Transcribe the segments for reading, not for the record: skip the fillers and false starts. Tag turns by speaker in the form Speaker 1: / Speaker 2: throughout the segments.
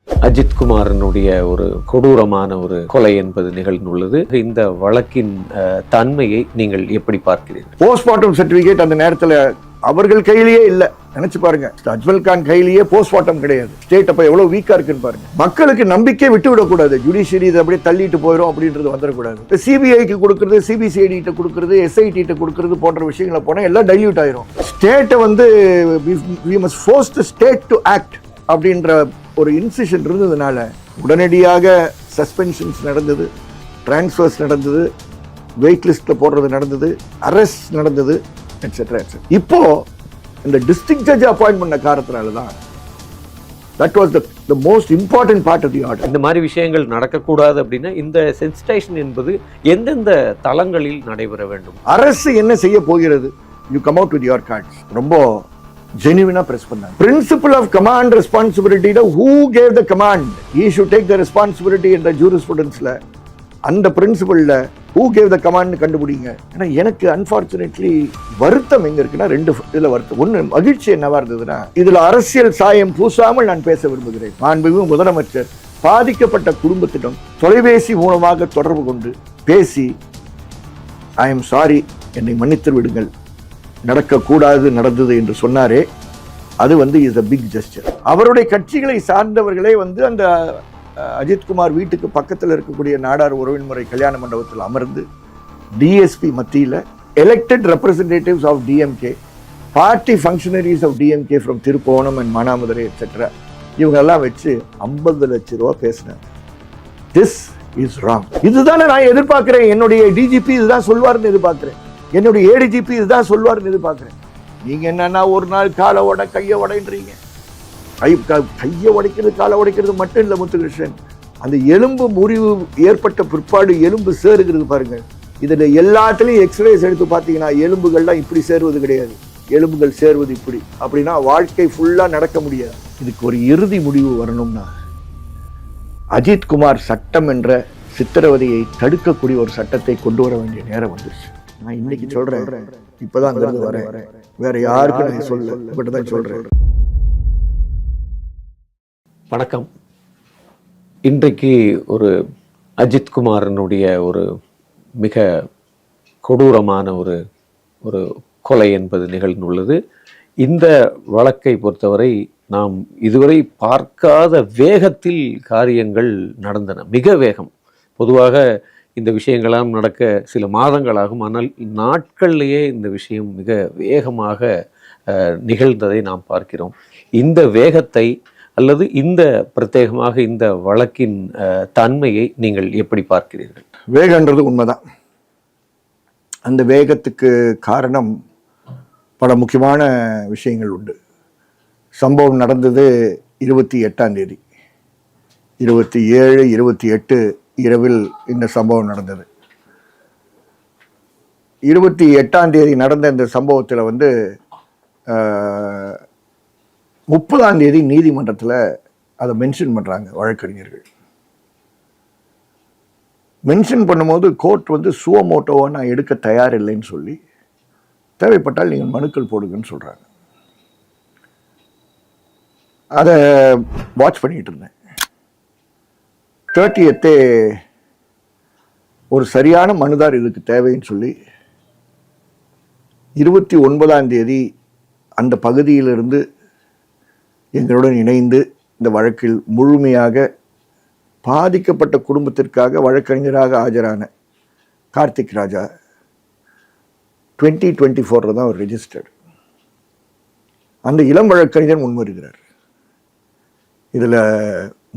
Speaker 1: அஜித் குமாரனுடைய ஒரு கொடூரமான ஒரு கொலை என்பது நிகழ்ந்துள்ளது. இந்த வழக்கின் தன்மையை நீங்கள் எப்படி பார்க்கிறீர்கள்?
Speaker 2: போஸ்ட்மார்ட்டம் சர்டிபிகேட் அந்த நேரத்தில் அவர்கள் கையிலேயே இல்லை. நினைச்சு பாருங்க, அஜ்மல் கான் கையிலேயே போஸ்ட்மார்ட்டம் கிடையாது. ஸ்டேட் அப்ப எவ்வளவு வீக்கா இருக்குன்னு பாருங்க. மக்களுக்கு நம்பிக்கை விட்டு விடக்கூடாது. ஜுடிஷியரி இதை அப்படியே தள்ளிட்டு போயிடும் அப்படின்றது வந்துடக்கூடாது. சிபிஐக்கு கொடுக்கறது, சிபிசிஐடி கிட்ட கொடுக்கறது, எஸ்ஐடி கிட்ட கொடுக்கறது போன்ற விஷயங்களை போனா எல்லாம் டைல்யூட் ஆயிரும். ஸ்டேட்டை வந்து we must force the state to act அப்படின்ற ஒரு இன்சிஷன் இருந்ததுனால உடனடியாக சஸ்பென்ஷன்ஸ் நடந்தது, டிரான்ஸ்ஃபர்ஸ் நடந்தது, வெயிட் லிஸ்ட்ல போடுறது நடந்தது, அரெஸ்ட் நடந்தது, எட்ஸெட்ரா எட்ஸெட்ரா. இப்போ இந்த டிஸ்ட்ரிக்ட் ஜட்ஜ் அப்பாயின்ட் பண்ண காரணத்தினால தான் that was the most important part of the order.
Speaker 1: இந்த மாதிரி விஷயங்கள் நடக்கக்கூடாது அப்படின்னா இந்த சென்சிடைசேஷன் என்பது எந்தெந்த தளங்களில் நடைபெற வேண்டும்?
Speaker 2: அரசு என்ன செய்ய போகிறது? You come out with your cards. ரொம்ப ஜெனுவினா பிரஸ் பண்ணாங்க. Principle of command responsibility, who gave the command, he should take the responsibility in the jurisprudence-ல அந்த பிரின்சிபல்ல who gave the command கண்டுபிடிங்க. ஏன்னா எனக்கு அன்பார்ச்சுனேட்லி வருத்தம் எங்க இருக்குன்னா ரெண்டு இதுல வருத்தம். ஒண்ணு, மகிழ்ச்சி என்னவா இருந்ததுன்னா இதுல அரசியல் சாயம் பூசாமல் நான் பேச விரும்புகிறேன். மாண்புமிகு முதலமைச்சர் பாதிக்கப்பட்ட குடும்பத்திடம் தொலைபேசி மூலமாக தொடர்பு கொண்டு பேசி ஐ எம் சாரி, என்னை மன்னித்து விடுங்கள், நடக்கக்கூடாது நடந்தது என்று சொன்னாரே, அது வந்து இஸ் a big gesture. அவருடைய கட்சிகளை சார்ந்தவர்களே வந்து அந்த அஜித்குமார் வீட்டுக்கு பக்கத்தில் இருக்கக்கூடிய நாடார் உறவின்முறை கல்யாண மண்டபத்தில் அமர்ந்து டிஎஸ்பி மத்தியில் elected representatives of DMK, party functionaries of DMK from Thirupponam and Manamadurai etcetera இவங்கெல்லாம் வச்சு 50 லட்சம் ரூபா பேசினாங்க. This is wrong. இதுதானே நான் எதிர்பார்க்கிறேன். என்னுடைய டிஜிபி இதுதான் சொல்வார்னு எதிர்பார்க்கிறேன். என்னுடைய ஏடிஜிபி இதுதான் சொல்வார்னு எதிர்பார்க்கிறேன். நீங்க என்னன்னா ஒரு நாள் காலை உட கையை உடைன்றீங்க. கையை உடைக்கிறது காலை உடைக்கிறது மட்டும் இல்லை முத்துகிருஷ்ணன், அந்த எலும்பு முறிவு ஏற்பட்ட பிற்பாடு எலும்பு சேருகிறது பாருங்க. இதுல எல்லாத்துலயும் எக்ஸ்ரேஸ் எடுத்து பார்த்தீங்கன்னா எலும்புகள்லாம் இப்படி சேருவது கிடையாது, எலும்புகள் சேருவது இப்படி. அப்படின்னா வாழ்க்கை ஃபுல்லா நடக்க முடியாது. இதுக்கு ஒரு இறுதி முடிவு வரணும்னா அஜித் குமார் சட்டம் என்ற சித்திரவதையை தடுக்கக்கூடிய ஒரு சட்டத்தை கொண்டு வர வேண்டிய நேரம் வந்துருச்சு. நான் இன்னைக்கு சொல்றேன், இப்பதான் அங்கிருந்து வரேன், வேற யாருக்கும் நான் சொல்ல, இப்படிதான் சொல்றேன்.
Speaker 1: வணக்கம். இன்றைக்கு ஒரு அஜித் குமாரனுடைய ஒரு மிக கொடூரமான ஒரு கொலை என்பது நிகழ்ந்துள்ளது. இந்த வழக்கை பொறுத்தவரை நாம் இதுவரை பார்க்காத வேகத்தில் காரியங்கள் நடந்தன, மிக வேகம். பொதுவாக இந்த விஷயங்களாம் நடக்க சில மாதங்களாகும், ஆனால் நாட்கள்லேயே இந்த விஷயம் மிக வேகமாக நிகழ்ந்ததை நாம் பார்க்கிறோம். இந்த வேகத்தை அல்லது இந்த பிரத்யேகமாக இந்த வழக்கின் தன்மையை நீங்கள் எப்படி பார்க்கிறீர்கள்?
Speaker 2: வேகன்றது உண்மைதான். அந்த வேகத்துக்கு காரணம் பல முக்கியமான விஷயங்கள் உண்டு. சம்பவம் நடந்தது 28ஆம் தேதி, 27, 28 இரவில் இந்த சம்பவம் நடந்தது. 28ஆம் தேதி நடந்த இந்த சம்பவத்தில் வந்து 30ஆம் தேதி நீதிமன்றத்தில் அதை மென்ஷன் பண்ணுறாங்க வழக்கறிஞர்கள். மென்ஷன் பண்ணும்போது கோர்ட் வந்து சுவமோட்டோவை நான் எடுக்க தயார் இல்லைன்னு சொல்லி தேவைப்பட்டால் நீங்கள் மனுக்கள் போடுங்கன்னு சொல்கிறாங்க. அதை வாட்ச் பண்ணிகிட்டு இருந்தேன். 30th ஒரு சரியான மனுதார் இதுக்கு தேவைன்னு சொல்லி 29ஆம் தேதி அந்த பகுதியிலிருந்து எங்களுடன் இணைந்து இந்த வழக்கில் முழுமையாக பாதிக்கப்பட்ட குடும்பத்திற்காக வழக்கறிஞராக ஆஜரான கார்த்திக் ராஜா 2024 தான் அவர் ரெஜிஸ்டர்டு. அந்த இளம் வழக்கறிஞர் முன்வருகிறார். இதில்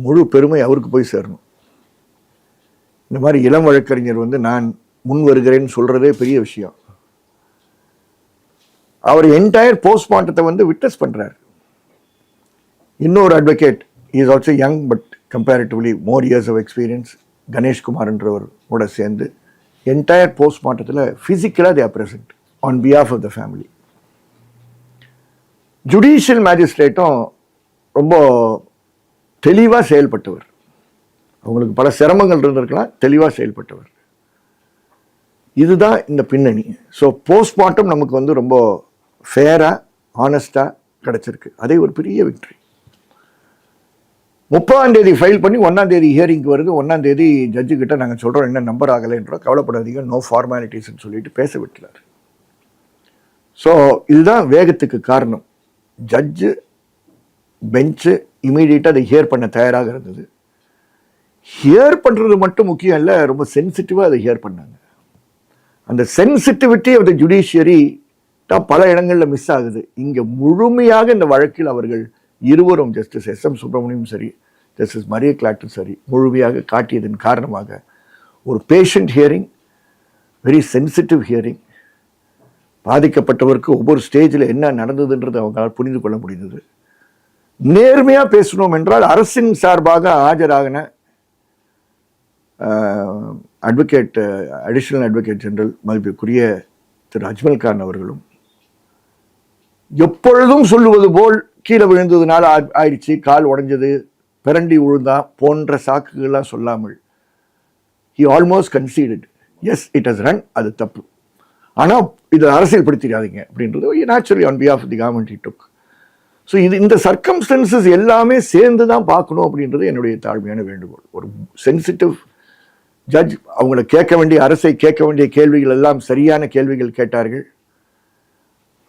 Speaker 2: முழு பெருமை அவருக்கு போய் சேரணும். இந்த மாதிரி இளம் வழக்கறிஞர் வந்து நான் முன் வருகிறேன்னு சொல்றதே பெரிய விஷயம். அவர் என்டையர் போஸ்ட்மார்ட்டத்தை வந்து விட்னஸ் பண்றார். இன்னொரு advocate, is also young but comparatively more years of experience, கணேஷ்குமார்ன்றவர் கூட சேர்ந்து என்டையர் போஸ்ட்மார்ட்டத்தில் ஃபிசிக்கலாக they are present on behalf of the family. Judicial மேஜிஸ்ட்ரேட்டும் ரொம்ப தெளிவாக செயல்பட்டவர். அவங்களுக்கு பல சிரமங்கள் இருந்திருக்கலாம், தெளிவாக செயல்பட்டவர். இதுதான் இந்த பின்னணி. ஸோ போஸ்ட்மார்ட்டம் நமக்கு வந்து ரொம்ப ஃபேராக ஆனஸ்டாக கிடச்சிருக்கு. அதே ஒரு பெரிய விக்ட்ரி. 30ஆம் தேதி ஃபைல் பண்ணி 1ஆம் தேதி ஹியரிங்க்கு வருது. 1ஆம் தேதி ஜட்ஜு கிட்ட நாங்கள் சொல்கிறோம் என்ன நம்பர் ஆகலைன்றோம், கவலைப்படாதீங்க, நோ ஃபார்மாலிட்டிஸ்ன்னு சொல்லிட்டு பேச விட்டுறாரு. ஸோ இதுதான் வேகத்துக்கு காரணம். ஜட்ஜு பெஞ்சு இமீடியட்டாக அதை ஹியர் பண்ண தயாராக இருந்தது. ஹியர் பண்ணுறது மட்டும் முக்கியம் இல்லை, ரொம்ப சென்சிட்டிவாக அதை ஹியர் பண்ணாங்க. அந்த சென்சிட்டிவிட்டி ஆஃப் த ஜுடிஷியரி தான் பல இடங்களில் மிஸ் ஆகுது. இங்கே முழுமையாக இந்த வழக்கில் அவர்கள் இருவரும், ஜஸ்டிஸ் எஸ்.எம். சுப்பிரமணியம் சரி, ஜஸ்டிஸ் மரிய கிளாட்டும் சரி, முழுமையாக காட்டியதன் காரணமாக ஒரு patient hearing, very sensitive hearing, பாதிக்கப்பட்டவருக்கு ஒவ்வொரு ஸ்டேஜில் என்ன நடந்ததுன்றது அவங்களால் புரிந்து கொள்ள முடிந்தது. நேர்மையாக பேசணும் என்றால் அரசின் சார்பாக ஆஜராகின அட்வொகேட், அடிஷனல் அட்வொகேட் ஜெனரல் மதிப்பிற்குரிய திரு அஜ்மல் கான் அவர்களும் எப்பொழுதும் சொல்லுவது போல் கீழே விழுந்ததுனால ஆயிடுச்சு, கால் உடைஞ்சது, பிரண்டி உழுந்தா போன்ற சாக்குகள்லாம் சொல்லாமல் he almost conceded, yes it has run, அது தப்பு, ஆனால் இதை அரசியல் படுத்திடாதீங்க அப்படின்றது naturally on behalf of the government he took. So இந்த சர்க்கம்ஸ்டன்சஸ் எல்லாமே சேர்ந்து தான் பார்க்கணும் அப்படின்றது என்னுடைய தாழ்மையான வேண்டுகோள். ஒரு சென்சிட்டிவ் ஜட்ஜ், அவங்கள கேட்க வேண்டிய, அரசை கேட்க வேண்டிய கேள்விகள் எல்லாம் சரியான கேள்விகள் கேட்டார்கள்.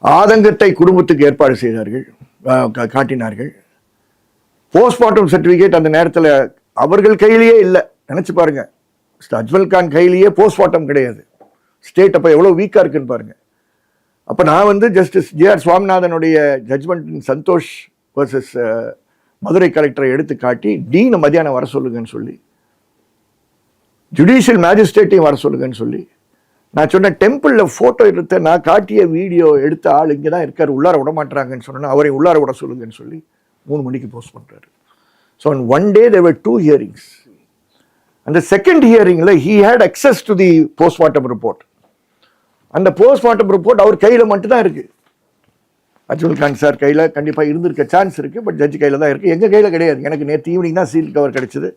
Speaker 2: ஆதங்கத்தை குடும்பத்துக்கு ஏற்பாடு செய்தார்கள், காட்டினார்கள். போஸ்ட்மார்ட்டம் சர்டிஃபிகேட் அந்த நேரத்தில் அவர்கள் கையிலேயே இல்லை. நினச்சி பாருங்க, அஜ்மல் கான் கையிலேயே போஸ்ட்மார்ட்டம் கிடையாது. ஸ்டேட் அப்போ எவ்வளோ வீக்காக இருக்குன்னு பாருங்க. அப்போ நான் ஜஸ்டிஸ் ஜே.ஆர். சுவாமிநாதனுடைய ஜட்ஜ்மெண்ட் சந்தோஷ் வர்சஸ் மதுரை கலெக்டரை எடுத்து காட்டி டீனை மத்தியானம் வர சொல்லுங்கன்னு சொல்லி, ஜுடிஷியல் மேஜிஸ்ட்ரேட்டையும் வர சொல்லுங்கன்னு சொல்லி, நான் சொன்னேன் டெம்பிளில் ஃபோட்டோ எடுத்த நான் காட்டிய வீடியோ எடுத்த ஆள் இங்கே தான் இருக்கார், உள்ளார விட மாட்டாங்கன்னு சொன்னேன், அவரை உள்ளார விட சொல்லுங்கன்னு சொல்லி 3 மணிக்கு போஸ்ட் பண்ணுறாரு. So on one day there were 2 hearings. அந்த செகண்ட் ஹியரிங்கில் he had access to the postmortem report. அந்த போஸ்ட்மார்ட்டம் ரிப்போர்ட் அவர் கையில் மட்டும்தான் இருக்குது. அஜ்மல் கான் சார் கையில் கண்டிப்பாக இருந்திருக்க சான்ஸ் இருக்குது, பட் ஜட்ஜ் கையில் தான் இருக்குது, எங்கள் கையில் கிடையாது. எனக்கு நேற்று ஈவினிங் தான் சீல் கவர் கிடைச்சிது.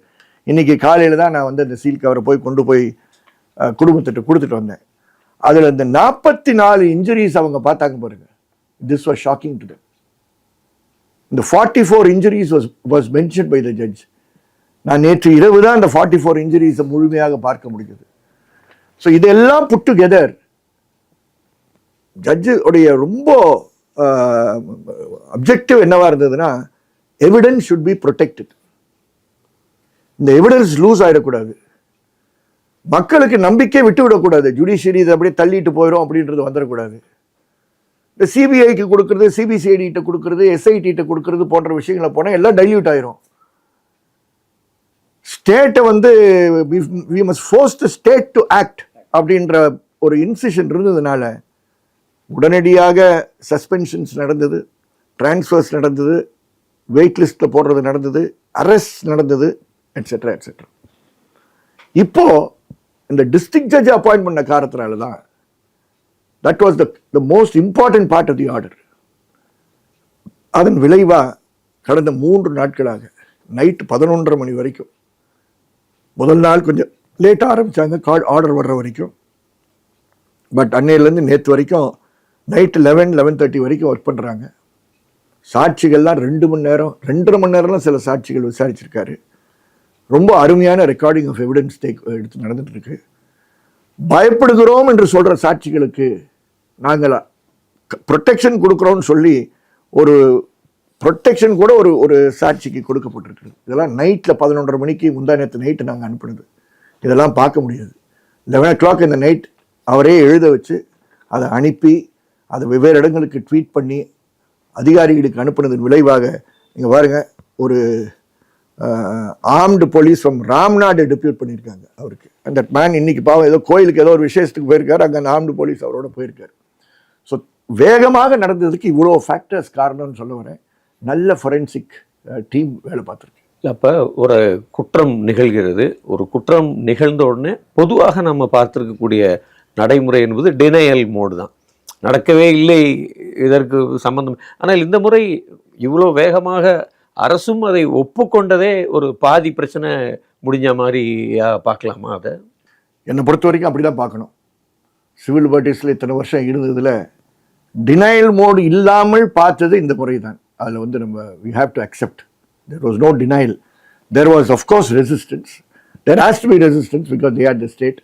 Speaker 2: இன்றைக்கி காலையில் தான் நான் அந்த சீல் கவரை கொண்டு போய் குடும்பத்திட்ட கொடுத்துட்டு வந்தேன். அதில் இந்த 44 இன்ஜுரிஸ் அவங்க பார்த்தாங்க பாருங்க. This was shocking to them. இந்த 44 injuries was mention by the judge. நான் நேற்று இரவு தான் அந்த 44 இன்ஜுரிஸை முழுமையாக பார்க்க முடியுது. ஸோ இதெல்லாம் புட் டுகெதர் ஜட்ஜு உடைய ரொம்ப அப்ஜெக்டிவ் என்னவா இருந்ததுன்னா, எவிடன்ஸ் ஷுட் பி ப்ரொடெக்டட். இந்த எவிடன்ஸ் லூஸ் ஆகிடக்கூடாது, மக்களுக்கு நம்பிக்கை விட்டு விடக்கூடாது, ஜுடிஷியரி இதை அப்படியே தள்ளிட்டு போயிடும் அப்படின்றது வந்துடக்கூடாது. இந்த சிபிஐக்கு கொடுக்கறது, சிபிசிஐடிகிட்ட கொடுக்கறது, எஸ்ஐடிகிட்ட கொடுக்கறது போன்ற விஷயங்களை போனால் எல்லாம் டைல்யூட் ஆயிரும். ஸ்டேட்டை we must force the state to act அப்படின்ற ஒரு இன்சிஷன் இருந்ததுனால உடனடியாக சஸ்பென்ஷன்ஸ் நடந்தது, டிரான்ஸ்ஃபர்ஸ் நடந்தது, வெயிட் லிஸ்ட்டில் போடுறது நடந்தது, அரெஸ்ட் நடந்தது, எட்ஸெட்ரா எட்ஸெட்ரா. இப்போ இந்த டிஸ்ட்ரிக்ட் ஜட்ஜ் அப்பாயிண்ட் பண்ண காரணத்தினால தான் that was the most important part of the order. அதன் விளைவாக கடந்த 3 நாட்களாக நைட்டு 11:30 மணி வரைக்கும், முதல் நாள் கொஞ்சம் லேட்டாக ஆரம்பித்தாங்க ஆர்டர் வர்ற வரைக்கும், பட் அன்னையிலேருந்து நேற்று வரைக்கும் நைட்டு 11-11:30 வரைக்கும் ஒர்க் பண்ணுறாங்க. சாட்சிகள்லாம் 2 மணி நேரம் 2.5 மணி நேரம்லாம் சில சாட்சிகள் விசாரிச்சிருக்காரு. ரொம்ப அருமையான ரெக்கார்டிங் ஆஃப் எவிடன்ஸ் எடுத்து நடந்துட்டு இருக்கு. பயப்படுகிறோம் என்று சொல்கிற சாட்சிகளுக்கு நாங்கள் ப்ரொடெக்ஷன் கொடுக்குறோன்னு சொல்லி ஒரு ப்ரொடெக்ஷன் கூட ஒரு சாட்சிக்கு கொடுக்கப்பட்டிருக்கு. இதெல்லாம் நைட்டில் 11:30 மணிக்கு முந்தா நேற்று நைட்டு நாங்கள் அனுப்புனது. இதெல்லாம் பார்க்க முடியாது. 11 o'clock இந்த நைட் அவரே எழுத வச்சு அதை அனுப்பி அதை வெவ்வேறு இடங்களுக்கு ட்வீட் பண்ணி அதிகாரிகளுக்கு அனுப்புனதன் விளைவாக நீங்கள் பாருங்கள், ஒரு ஆர்ம்டு போலீஸ் ஃப்ரம் ராம்நாடு டெப்யூட் பண்ணியிருக்காங்க அவருக்கு. அந்த மேன் இன்னைக்கு பாவம் ஏதோ கோயிலுக்கு ஏதோ ஒரு விசேஷத்துக்கு போயிருக்காரு, அங்கே அந்த ஆர்ம்டு போலீஸ் அவரோட போயிருக்காரு. ஸோ வேகமாக நடந்ததுக்கு இவ்வளோ ஃபேக்டர்ஸ் காரணம்னு சொல்ல வரேன். நல்ல ஃபொரென்சிக் டீம் வேலை பார்த்துருக்கு.
Speaker 1: அப்போ ஒரு குற்றம் நிகழ்கிறது, ஒரு குற்றம் நிகழ்ந்த உடனே பொதுவாக நம்ம பார்த்துருக்கக்கூடிய நடைமுறை என்பது டினையல் மோடு தான். நடக்கவே இல்லை, இதற்கு சம்பந்தம். ஆனால் இந்த முறை இவ்வளோ வேகமாக அரசும் அதை ஒப்புக்கொண்டதே ஒரு பாதி பிரச்சனை முடிஞ்ச மாதிரி பார்க்கலாமா? அதை
Speaker 2: என்னை பொறுத்த வரைக்கும் அப்படி தான் பார்க்கணும். சிவில் லிபர்ட்டீஸில் இத்தனை வருஷம் இருந்ததில் டினையல் மோடு இல்லாமல் பார்த்தது இந்த முறை தான். அதில் நம்ம we have to accept There was no denial. There was, of course, resistance. There has to be resistance because they are the state.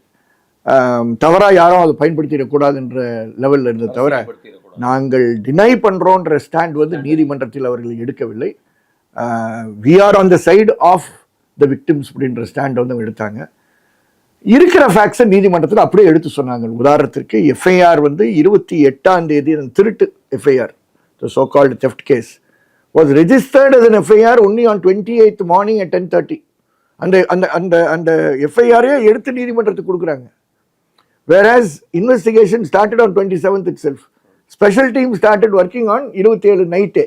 Speaker 2: தவறா யாரும் அதை பயன்படுத்திடக்கூடாதுன்ற லெவலில் இருந்ததை தவிர நாங்கள் டினை பண்ணுறோன்ற ஸ்டாண்ட் வந்து நீதிமன்றத்தில் அவர்கள் எடுக்கவில்லை. We are on the side of the victims அப்படின்ற ஸ்டாண்ட் வந்து அவங்க எடுத்தாங்க. இருக்கிற ஃபேக்ட்ஸை நீதிமன்றத்தில் அப்படியே எடுத்து சொன்னாங்க. உதாரணத்திற்கு எஃப்ஐஆர் வந்து 28ஆம் தேதி திருட்டு FIR, the so called theft case was registered as an FIR only on 28th morning at 10:30. அந்த FIR எடுத்து நீதிமன்றத்துக்கு கொடுக்குறாங்க. Whereas investigation started on 27th itself. Special team started working on 27 நைட்டே.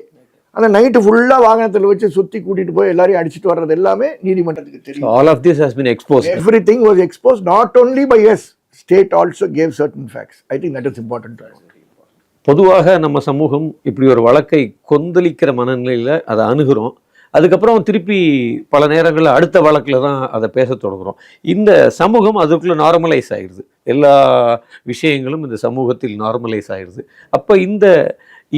Speaker 2: அந்த நைட்டு ஃபுல்லாக வாகனத்தில் வச்சு சுற்றி கூட்டிட்டு போய் எல்லாரையும் அடிச்சுட்டு வர்றது எல்லாமே நீதிமன்றத்துக்கு தெரியும்.
Speaker 1: All of this has been exposed.
Speaker 2: Everything was exposed, not only by us. State also gave certain facts. I think that is important.
Speaker 1: பொதுவாக நம்ம சமூகம் இப்படி ஒரு வழக்கை கொந்தளிக்கிற மனநிலையில் அதை அணுகிறோம். அதுக்கப்புறம் திருப்பி பல நேரங்களில் அடுத்த வழக்கில் தான் அதை பேச தொடங்குறோம். இந்த சமூகம் அதுக்குள்ளே நார்மலைஸ் ஆகிடுது. எல்லா விஷயங்களும் இந்த சமூகத்தில் நார்மலைஸ் ஆகிடுது. அப்போ இந்த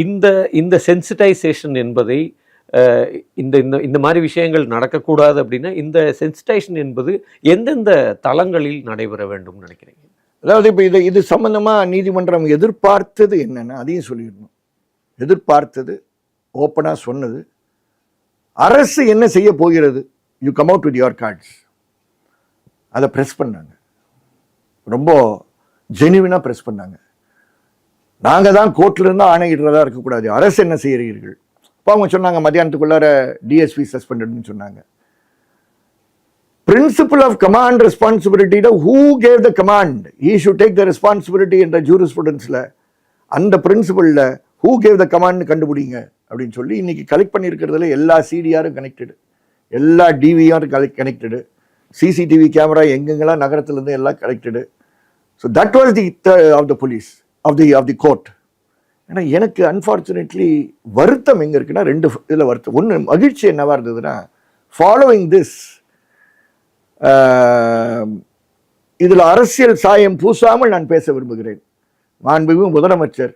Speaker 1: இந்த இந்த சென்சிட்டைசேஷன் என்பதை இந்த இந்த இந்த மாதிரி விஷயங்கள் நடக்கக்கூடாது அப்படின்னா இந்த சென்சிட்டைசேஷன் என்பது எந்தெந்த தளங்களில் நடைபெற வேண்டும் நினைக்கிறீங்க?
Speaker 2: அதாவது இப்போ இது சம்பந்தமாக நீதிமன்றம் எதிர்பார்த்தது என்னென்னா அதையும் சொல்லிடணும். எதிர்பார்த்தது ஓப்பனாக சொன்னது, அரசு என்ன செய்ய போகிறது, you come out with your cards, அதை ப்ரெஸ் பண்ணாங்க. ரொம்ப ஜெனுவினாக ப்ரெஸ் பண்ணாங்க. நாங்கள் தான் கோர்ட்டில் இருந்தால் ஆணையிடுறதா இருக்கக்கூடாது, அரசு என்ன செய்கிறீர்கள். இப்போ அவங்க சொன்னாங்க மத்தியானத்துக்குள்ளார டிஎஸ்பி சஸ்பெண்டட்னு சொன்னாங்க. Principle of command responsibility, who gave the command, he should take the responsibility in the jurisprudence. அந்த பிரின்சிபல்ல who gave the command கண்டுபிடிங்க அப்படின்னு சொல்லி இன்னைக்கு கலெக்ட் பண்ணியிருக்கிறதுல எல்லா சிடிஆரும் கனெக்டடு, எல்லா டிவிஆரும் கனெக்டடு, சிசிடிவி கேமரா எங்கெங்கெல்லாம் நகரத்துலேருந்து எல்லாம் connected. So that was the of the police of the court. ஏன்னா எனக்கு அன்ஃபார்ச்சுனேட்லி வருத்தம் எங்கே இருக்குன்னா ரெண்டு இதில் வருத்தம். ஒன்று மகிழ்ச்சி என்னவா இருந்ததுன்னா, ஃபாலோவிங் திஸ் இதில் அரசியல் சாயம் பூசாமல் நான் பேச விரும்புகிறேன். மாண்புமிகு முதலமைச்சர்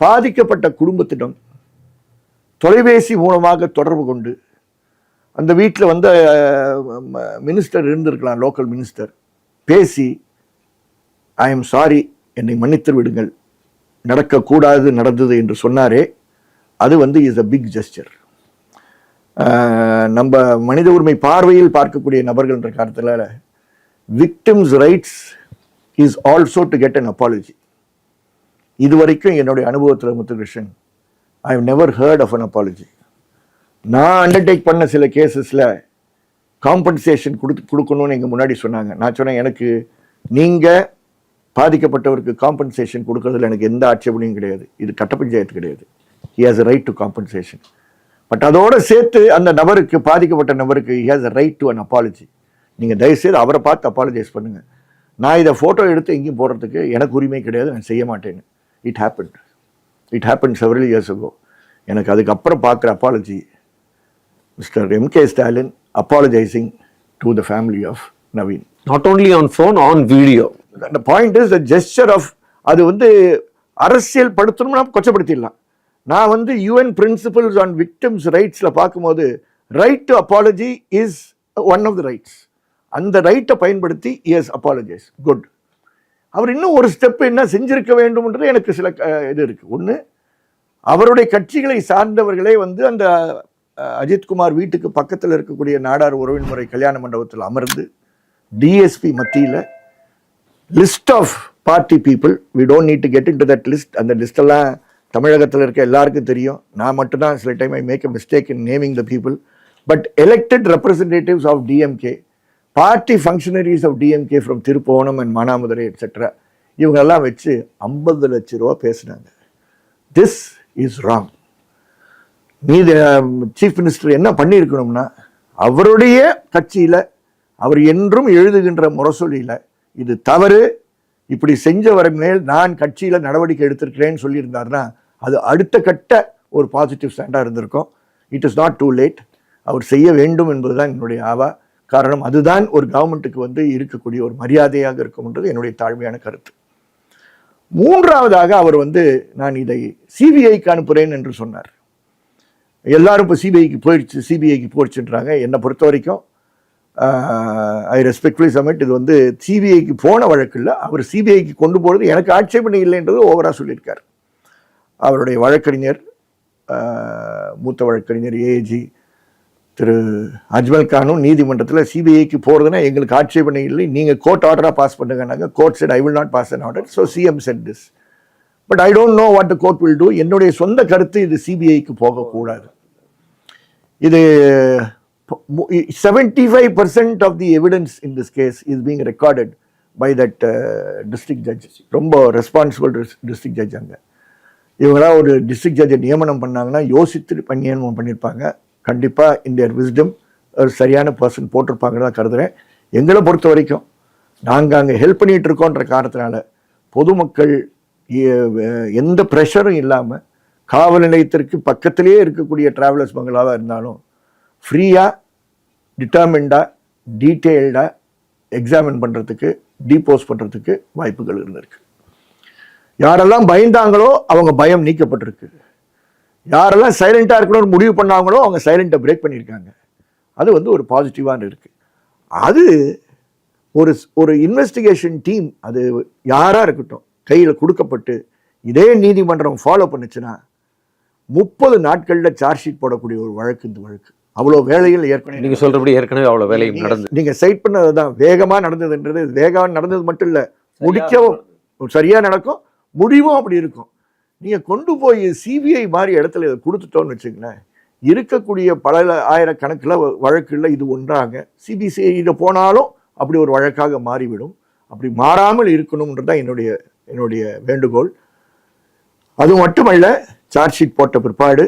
Speaker 2: பாதிக்கப்பட்ட குடும்பத்திடம் தொலைபேசி மூலமாக தொடர்பு கொண்டு, அந்த வீட்டில் வந்து மினிஸ்டர் இருந்திருக்கலாம், லோக்கல் மினிஸ்டர், பேசி ஐ எம் சாரி, என்னை மன்னித்து விடுங்கள், நடக்கக்கூடாது நடந்தது என்று சொன்னாரே, அது வந்து இஸ் அ பிக் ஜெஸ்டர். நம்ம மனித உரிமை பார்வையில் பார்க்கக்கூடிய நபர்கள்ன்ற காரணத்தில் victims rights is also to get an apology. இதுவரைக்கும் என்னுடைய அனுபவத்தில் Muthukrishnan, I have never heard of an apology. நான் அண்டர்டேக் பண்ண சில கேசஸில் காம்பன்சேஷன் கொடுக்கணும்னு எங்கள் முன்னாடி சொன்னாங்க. நான் சொன்னேன், எனக்கு நீங்கள் பாதிக்கப்பட்டவருக்கு காம்பன்சேஷன் கொடுக்கறதுல எனக்கு எந்த ஆட்சேபனையும் கிடையாது, இது கட்ட பஞ்சாயத்து கிடையாது. He has a right to compensation. But அதோடு சேர்த்து அந்த நபருக்கு, பாதிக்கப்பட்ட நபருக்கு he has a right to an apology. நீங்கள் தயவுசெய்து அவரை பார்த்து அப்பாலஜைஸ் பண்ணுங்கள். நான் இதை ஃபோட்டோ எடுத்து எங்கேயும் போடுறதுக்கு எனக்கு உரிமை கிடையாது, நான் செய்ய மாட்டேன்னு. It happen several years ago. எனக்கு அதுக்கப்புறம் பார்க்குற apology, mister M.K. Stalin apologizing to the family of Naveen.
Speaker 1: Not only on phone, on video.
Speaker 2: அந்த point is the gesture of, அது வந்து அரசியல் படுத்தணும்னா கொச்சப்படுத்திடலாம். நான் வந்து யூஎன் பிரின்சிபல்ஸ் ஆன் விக்டிம்ஸ் ரைட்ஸில் பார்க்கும்போது right to apology is one of the rights. அந்த ரைட்டை பயன்படுத்தி எஸ் அப்பாலஜைஸ், குட். அவர் இன்னும் ஒரு ஸ்டெப் என்ன செஞ்சிருக்க வேண்டும்ன்றது எனக்கு சில இது இருக்குது. ஒன்று, அவருடைய கட்சிகளை சார்ந்தவர்களே வந்து அந்த அஜித்குமார் வீட்டுக்கு பக்கத்தில் இருக்கக்கூடிய நாடார் உறவின் முறை கல்யாண மண்டபத்தில் அமர்ந்து டிஎஸ்பி மத்தியில் list of party people, we don't need to get into that list. அந்த லிஸ்டெல்லாம் தமிழகத்தில் இருக்க எல்லாருக்கும் தெரியும். நான் மட்டும்தான் சில time I make a mistake in naming the people. But elected representatives of DMK, party functionaries of DMK from Thirupponam and Manamadurai etcetera, இவங்கெல்லாம் வச்சு 50 லட்ச ரூபா பேசுனாங்க. This is wrong. நீதி சீஃப் மினிஸ்டர் என்ன பண்ணியிருக்கணும்னா, அவருடைய கட்சியில் அவர் என்றும் எழுதுகின்ற முரசொலியில் இது தவறு, இப்படி செஞ்சவர் மேல் நான் கட்சியில் நடவடிக்கை எடுத்திருக்கிறேன்னு சொல்லியிருந்தாருன்னா அது அடுத்த கட்ட ஒரு பாசிட்டிவ் ஸ்டாண்டாக இருந்திருக்கும். It is not too late. அவர் செய்ய வேண்டும் என்பதுதான் என்னுடைய ஆவா. காரணம், அதுதான் ஒரு கவர்மெண்ட்டுக்கு வந்து இருக்கக்கூடிய ஒரு மரியாதையாக இருக்கும்ன்றது என்னுடைய தாழ்மையான கருத்து. மூன்றாவதாக அவர் வந்து நான் இதை சிபிஐக்கு அனுப்புகிறேன் என்று சொன்னார். எல்லாரும் இப்போ சிபிஐக்கு போயிடுச்சுன்றாங்க. என்னை பொறுத்த வரைக்கும் ஐ ரெஸ்பெக்ட்ஃபுல்லி சப்மிட், இது வந்து சிபிஐக்கு போன வழக்கு இல்லை, அவர் சிபிஐக்கு கொண்டு போகிறது எனக்கு ஆட்சேபனை இல்லைன்றது ஓவராக சொல்லியிருக்கார். அவருடைய வழக்கறிஞர், மூத்த வழக்கறிஞர் ஏஜி திரு அஜ்மல் கானும் நீதிமன்றத்தில் சிபிஐக்கு போகிறதுனா எங்களுக்கு ஆட்சேபனை இல்லை, நீங்கள் கோர்ட் ஆர்டராக பாஸ் பண்ணுங்கன்னாங்க. Court said I will not pass an order, so CM said this, but I don't know what the court will do. என்னுடைய சொந்த கருத்து இது சிபிஐக்கு போகக்கூடாது. இது 75% of the evidence in this case is being recorded by that district judge. ரொம்ப responsible district judge. அங்கே இவங்களாம் ஒரு டிஸ்ட்ரிக்ட் ஜட்ஜை நியமனம் பண்ணாங்கன்னா யோசித்து நியமனம் பண்ணியிருப்பாங்க. கண்டிப்பாக இந்த விஸ்டம் ஒரு சரியான பர்சன் போட்டிருப்பாங்கன்னு தான் கருதுகிறேன். எங்களை பொறுத்த வரைக்கும் நாங்கள் அங்கே ஹெல்ப் பண்ணிகிட்டு இருக்கோன்ற காரணத்தினால பொதுமக்கள் எந்த ப்ரெஷரும் இல்லாமல் காவல் நிலையத்திற்கு பக்கத்திலேயே இருக்கக்கூடிய டிராவலர்ஸ் பங்களாவாக இருந்தாலும் ஃப்ரீயாக டிட்டர்மின்டாக டீட்டெயில்டாக எக்ஸாமின் பண்ணுறதுக்கு டீபோஸ் பண்ணுறதுக்கு வாய்ப்புகள் இருந்திருக்கு. யாரெல்லாம் பயந்தாங்களோ அவங்க பயம் நீக்கப்பட்டிருக்கு. யாரெல்லாம் சைலண்ட்டாக இருக்கணும்னு முடிவு பண்ணாங்களோ அவங்க சைலண்ட்டை பிரேக் பண்ணியிருக்காங்க. அது வந்து ஒரு பாசிட்டிவான இருக்குது. அது ஒரு இன்வெஸ்டிகேஷன் டீம், அது யாராக இருக்கட்டும், கையில் கொடுக்கப்பட்டு இதே நீதிமன்றம் ஃபாலோ பண்ணுச்சுன்னா 30 நாட்களில் சார்ஜ் ஷீட் போடக்கூடிய ஒரு வழக்கு இந்த வழக்கு. அவ்வளோ வேலைகள் ஏற்கனவே நீங்கள் சொல்கிறபடி ஏற்கனவே அவ்வளோ வேலையும் நடந்தது. நீங்கள் சைட் பண்ணது தான் வேகமாக நடந்ததுன்றது. வேகமாக நடந்தது மட்டும் இல்லை, முடிக்கவும் சரியாக நடக்கும், முடிவும் அப்படி இருக்கும். நீங்கள் கொண்டு போய் சிபிஐ மாதிரி இடத்துல இதை கொடுத்துட்டோன்னு வச்சுங்களேன், இருக்கக்கூடிய பல ஆயிரக்கணக்கில் வழக்குகளில் இது ஒன்றாங்க. சிபிசிஐட போனாலும் அப்படி ஒரு வழக்காக மாறிவிடும். அப்படி மாறாமல் இருக்கணும்ன்றது தான் என்னுடைய வேண்டுகோள். அது மட்டுமல்ல, சார்ஜ் ஷீட் போட்ட பிற்பாடு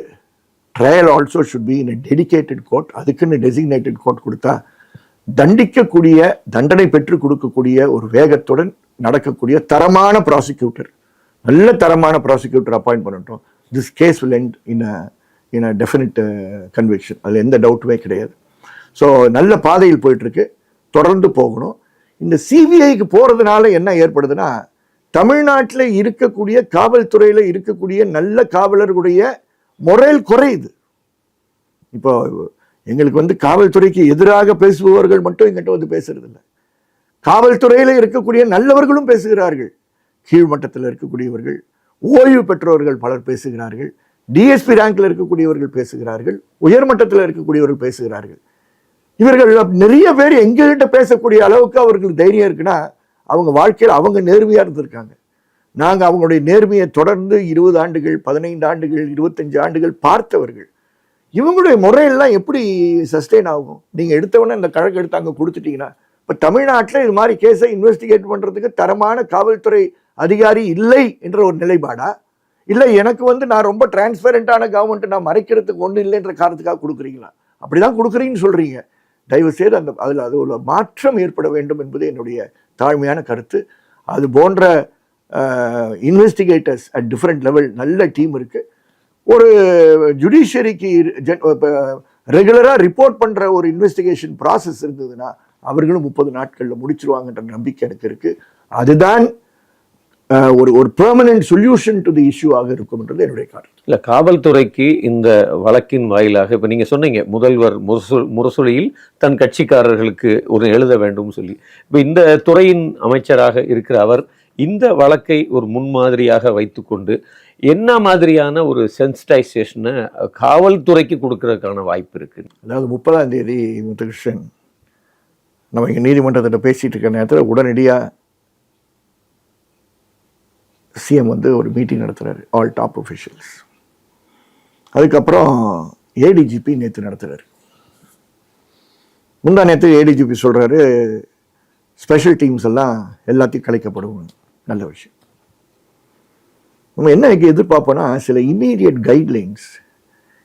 Speaker 2: trial also should be in a dedicated court. அதுக்குன்னு டெசிக்னேட்டட் கோர்ட் கொடுத்தா தண்டிக்கக்கூடிய, தண்டனை பெற்று கொடுக்கக்கூடிய ஒரு வேகத்துடன் நடக்கக்கூடிய தரமான ப்ராசிக்யூட்டர், நல்ல தரமான ப்ராசிக்யூட்டர் அப்பாயிண்ட் பண்ணட்டும். This case will end in a definite conviction. அதில் எந்த டவுட்டுமே கிடையாது. ஸோ நல்ல பாதையில் போயிட்டுருக்கு, தொடர்ந்து போகணும். இந்த சிபிஐக்கு போகிறதுனால என்ன ஏற்படுதுன்னா, தமிழ்நாட்டில் இருக்கக்கூடிய காவல்துறையில் இருக்கக்கூடிய நல்ல காவலர்களுடைய மொரல் குறையுது. இப்போ எங்களுக்கு வந்து காவல்துறைக்கு எதிராக பேசுபவர்கள் மட்டும் எங்கிட்ட வந்து பேசுறது இல்லை, காவல்துறையில் இருக்கக்கூடிய நல்லவர்களும் பேசுகிறார்கள். கீழ்மட்டத்தில் இருக்கக்கூடியவர்கள், ஓய்வு பெற்றவர்கள் பலர் பேசுகிறார்கள், டிஎஸ்பி ரேங்க்ல இருக்கக்கூடியவர்கள் பேசுகிறார்கள், உயர்மட்டத்தில் இருக்கக்கூடியவர்கள் பேசுகிறார்கள். இவர்கள் நிறைய பேர் எங்ககிட்ட பேசக்கூடிய அளவுக்கு அவர்களுக்கு தைரியம் இருக்குன்னா அவங்க வாழ்க்கையில் அவங்க நேர்மையாக இருந்திருக்காங்க. நாங்கள் அவங்களுடைய நேர்மையை தொடர்ந்து 20 ஆண்டுகள், 15 ஆண்டுகள், 25 ஆண்டுகள் பார்த்தவர்கள். இவங்களுடைய முறையெல்லாம் எப்படி சஸ்டெயின் ஆகும்? நீங்கள் எடுத்தவொடனே இந்த கழகம் எடுத்து அங்கே கொடுத்துட்டீங்கன்னா, இப்போ தமிழ்நாட்டில் இது மாதிரி கேஸை இன்வெஸ்டிகேட் பண்ணுறதுக்கு தரமான காவல்துறை அதிகாரி இல்லை என்ற ஒரு நிலைப்பாடா, இல்லை எனக்கு வந்து நான் ரொம்ப டிரான்ஸ்பரண்டான கவர்மெண்ட்டை நான் மறைக்கிறதுக்கு ஒன்றும் இல்லைன்ற காரணத்துக்காக கொடுக்குறீங்களா? அப்படிதான் கொடுக்குறீங்கன்னு சொல்கிறீங்க. தயவுசெய்து அது ஒரு மாற்றம் ஏற்பட வேண்டும் என்பது என்னுடைய தாழ்மையான கருத்து. அது போன்ற இன்வெஸ்டிகேட்டர்ஸ் அட் டிஃப்ரெண்ட் லெவல் நல்ல டீம் இருக்குது. ஒரு ஜுடிஷியரிக்கு ரெகுலராக ரிப்போர்ட் பண்ணுற ஒரு இன்வெஸ்டிகேஷன் ப்ராசஸ் இருந்ததுன்னா அவர்களும் 30 நாட்களில் முடிச்சிருவாங்கன்ற நம்பிக்கை எனக்கு இருக்குது. அதுதான் ஒரு permanent solution to the issue ஆக இருக்கும்ன்றது என்னுடைய கருத்து.
Speaker 1: இல்லை, காவல்துறைக்கு இந்த வழக்கின் வாயிலாக இப்போ நீங்கள் சொன்னீங்க முதல்வர் முரசொலியில் தன் கட்சிக்காரர்களுக்கு ஒரு எழுத வேண்டும் சொல்லி, இப்போ இந்த துறையின் அமைச்சராக இருக்கிற அவர் இந்த வழக்கை ஒரு முன்மாதிரியாக வைத்துக்கொண்டு என்ன மாதிரியான ஒரு சென்சிட்டைசேஷனை காவல்துறைக்கு கொடுக்கறதுக்கான வாய்ப்பு இருக்குது?
Speaker 2: அதாவது 30ஆம் தேதி முத்துகிருஷ்ணன் நம்ம இங்கே நீதிமன்றத்தில் பேசிகிட்டு இருக்கிற நேரத்தில் உடனடியாக சிஎம் வந்து ஒரு மீட்டிங் நடத்துகிறாரு, ஆல் டாப் ஒஃபிஷியல்ஸ். அதுக்கப்புறம் ஏடிஜிபி நேற்று நடத்துகிறாரு. முந்தா நேற்று ஏடிஜிபி சொல்கிறாரு ஸ்பெஷல் டீம்ஸ் எல்லாம் எல்லாத்தையும் கலைக்கப்படும். நல்ல விஷயம். நம்ம என்ன எதிர்பார்ப்போம்னா சில இம்மீடியட் கைட்லைன்ஸ்,